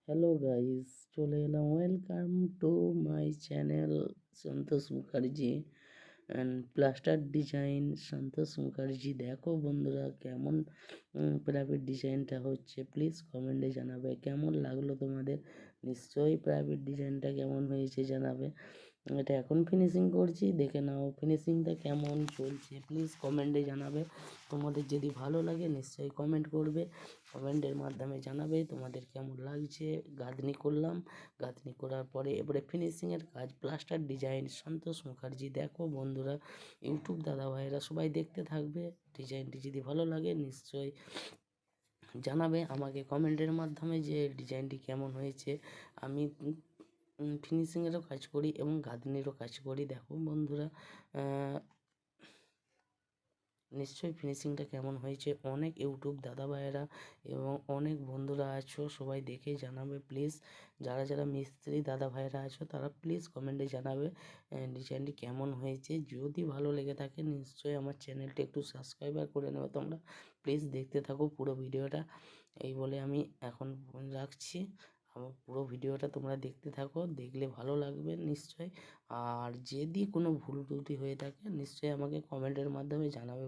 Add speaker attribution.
Speaker 1: Hello guys, চলে এলাম। Welcome to my channel Santosh Mukherjee and plaster design Santosh Mukherjee. দেখো বন্ধুরা, কেমন প্রাইভেট ডিজাইনটা হচ্ছে প্লিজ কমেন্টে জানাবে। কেমন লাগলো তোমাদের? নিশ্চয়ই প্রাইভেট ডিজাইনটা কেমন হয়েছে জানাবে। এটা এখন ফিনিশিং করছি, দেখে নাও ফিনিশিংটা কেমন চলছে প্লিজ কমেন্টে জানাবে। তোমাদের যদি ভালো লাগে নিশ্চয়ই কমেন্ট করবে, কমেন্টের মাধ্যমে জানাবে তোমাদের কেমন লাগছে। গাঁথনি করলাম, গাঁথনি করার পরে এবারে ফিনিশিংয়ের কাজ, প্লাস্টার ডিজাইন সন্তোষ মুখার্জি। দেখো বন্ধুরা, ইউটিউব দাদা ভাইরা সবাই দেখতে থাকবে। ডিজাইনটি যদি ভালো লাগে নিশ্চয়ই জানাবে আমাকে কমেন্টের মাধ্যমে যে ডিজাইনটি কেমন হয়েছে। আমি ফিনিশিংয়েরও কাজ করি এবং গাঁথনিরও কাজ করি। দেখো বন্ধুরা, নিশ্চয়ই ফিনিশিংটা কেমন হয়েছে। অনেক ইউটিউব দাদা ভাইয়েরা এবং অনেক বন্ধুরা আছো, সবাই দেখে জানাবে প্লিজ। যারা যারা মিস্ত্রি দাদা ভাইয়েরা আছো তারা প্লিজ কমেন্টে জানাবে ডিজাইনটি কেমন হয়েছে। যদি ভালো লেগে থাকে নিশ্চয়ই আমার চ্যানেলটি একটু সাবস্ক্রাইবার করে নেবে তোমরা। প্লিজ দেখতে থাকো পুরো ভিডিওটা। এই বলে আমি এখন ফোন রাখছি। আমার পুরো ভিডিওটা তোমরা দেখতে থাকো, দেখলে ভালো লাগবে নিশ্চয়ই। আর যদি কোনো ভুল ত্রুটি হয়ে থাকে নিশ্চয়ই আমাকে কমেন্টের মাধ্যমে জানাবে।